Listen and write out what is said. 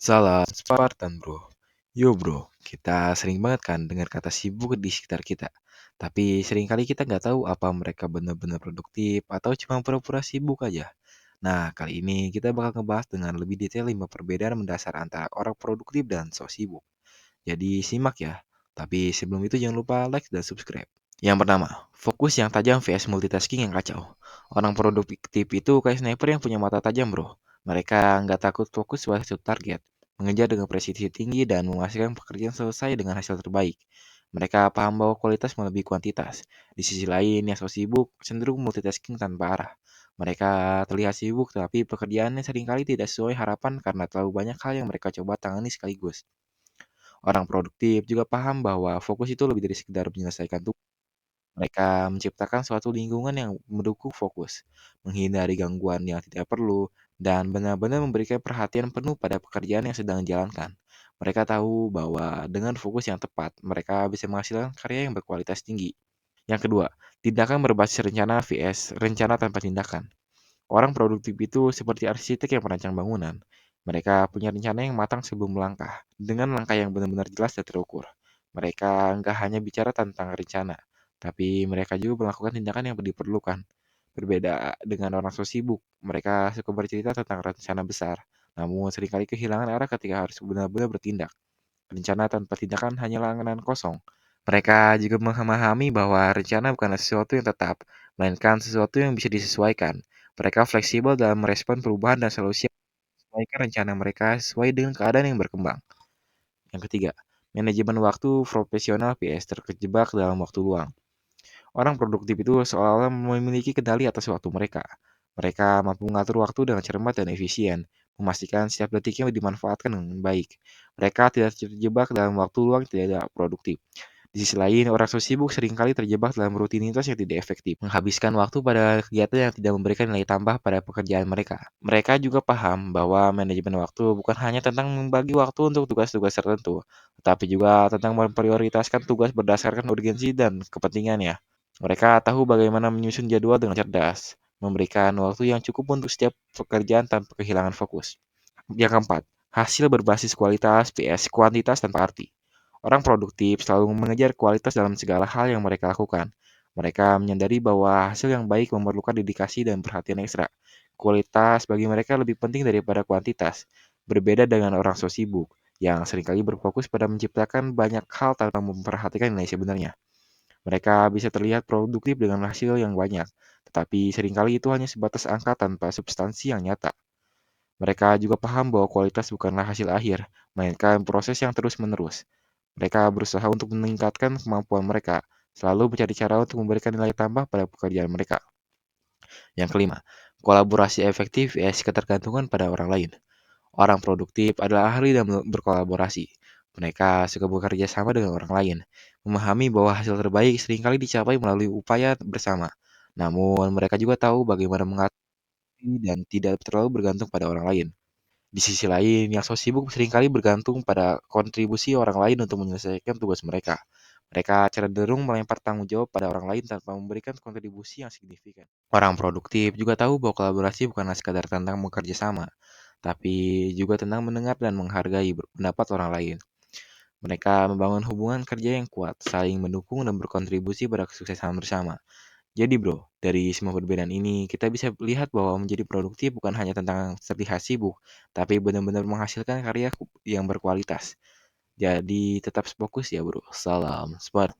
Salam Spartan bro. Yo bro, kita sering banget kan dengar kata sibuk di sekitar kita. Tapi seringkali kita nggak tahu apa mereka benar-benar produktif atau cuma pura-pura sibuk aja. Nah, kali ini kita bakal ngebahas dengan lebih detail 5 perbedaan mendasar antara orang produktif dan sok sibuk. Jadi simak ya. Tapi sebelum itu jangan lupa like dan subscribe. Yang pertama, fokus yang tajam vs multitasking yang kacau. Orang produktif itu kayak sniper yang punya mata tajam bro. Mereka nggak takut fokus pada satu target, mengejar dengan presisi tinggi dan memastikan pekerjaan selesai dengan hasil terbaik. Mereka paham bahwa kualitas melebihi kuantitas. Di sisi lain, yang so sibuk cenderung multitasking tanpa arah. Mereka terlihat sibuk, tapi pekerjaannya seringkali tidak sesuai harapan karena terlalu banyak hal yang mereka coba tangani sekaligus. Orang produktif juga paham bahwa fokus itu lebih dari sekedar menyelesaikan tugas. Mereka menciptakan suatu lingkungan yang mendukung fokus, menghindari gangguan yang tidak perlu, dan benar-benar memberikan perhatian penuh pada pekerjaan yang sedang dijalankan. Mereka tahu bahwa dengan fokus yang tepat, mereka bisa menghasilkan karya yang berkualitas tinggi. Yang kedua, tindakan berbasis rencana vs rencana tanpa tindakan. Orang produktif itu seperti arsitek yang merancang bangunan. Mereka punya rencana yang matang sebelum melangkah, dengan langkah yang benar-benar jelas dan terukur. Mereka nggak hanya bicara tentang rencana, tapi mereka juga melakukan tindakan yang diperlukan. Berbeda dengan orang so sibuk, mereka suka bercerita tentang rencana besar, namun seringkali kehilangan arah ketika harus benar-benar bertindak. Rencana tanpa tindakan hanyalah angan kosong. Mereka juga memahami bahwa rencana bukanlah sesuatu yang tetap, melainkan sesuatu yang bisa disesuaikan. Mereka fleksibel dalam merespon perubahan dan selalu siap menyesuaikan rencana mereka sesuai dengan keadaan yang berkembang. Yang ketiga, manajemen waktu profesional PS terjebak dalam waktu luang. Orang produktif itu seolah-olah memiliki kendali atas waktu mereka. Mereka mampu mengatur waktu dengan cermat dan efisien, memastikan setiap detiknya dimanfaatkan dengan baik. Mereka tidak terjebak dalam waktu luang yang tidak produktif. Di sisi lain, orang so sibuk seringkali terjebak dalam rutinitas yang tidak efektif, menghabiskan waktu pada kegiatan yang tidak memberikan nilai tambah pada pekerjaan mereka. Mereka juga paham bahwa manajemen waktu bukan hanya tentang membagi waktu untuk tugas-tugas tertentu, tetapi juga tentang memprioritaskan tugas berdasarkan urgensi dan kepentingannya. Mereka tahu bagaimana menyusun jadwal dengan cerdas, memberikan waktu yang cukup untuk setiap pekerjaan tanpa kehilangan fokus. Yang keempat, hasil berbasis kualitas vs kuantitas tanpa arti. Orang produktif selalu mengejar kualitas dalam segala hal yang mereka lakukan. Mereka menyadari bahwa hasil yang baik memerlukan dedikasi dan perhatian ekstra. Kualitas bagi mereka lebih penting daripada kuantitas. Berbeda dengan orang so sibuk, yang seringkali berfokus pada menciptakan banyak hal tanpa memperhatikan nilai sebenarnya. Mereka bisa terlihat produktif dengan hasil yang banyak, tetapi seringkali itu hanya sebatas angka tanpa substansi yang nyata. Mereka juga paham bahwa kualitas bukanlah hasil akhir, melainkan proses yang terus-menerus. Mereka berusaha untuk meningkatkan kemampuan mereka, selalu mencari cara untuk memberikan nilai tambah pada pekerjaan mereka. Yang kelima, kolaborasi efektif vs ketergantungan pada orang lain. Orang produktif adalah ahli dalam berkolaborasi. Mereka suka bekerja sama dengan orang lain, memahami bahwa hasil terbaik seringkali dicapai melalui upaya bersama. Namun, mereka juga tahu bagaimana mengatur dan tidak terlalu bergantung pada orang lain. Di sisi lain, yang so sibuk seringkali bergantung pada kontribusi orang lain untuk menyelesaikan tugas mereka. Mereka cenderung melempar tanggung jawab pada orang lain tanpa memberikan kontribusi yang signifikan. Orang produktif juga tahu bahwa kolaborasi bukanlah sekadar tentang bekerja sama, tapi juga tentang mendengar dan menghargai pendapat orang lain. Mereka membangun hubungan kerja yang kuat, saling mendukung dan berkontribusi pada kesuksesan bersama. Jadi bro, dari semua perbedaan ini, kita bisa lihat bahwa menjadi produktif bukan hanya tentang terlihat sibuk, tapi benar-benar menghasilkan karya yang berkualitas. Jadi tetap fokus ya bro. Salam sport.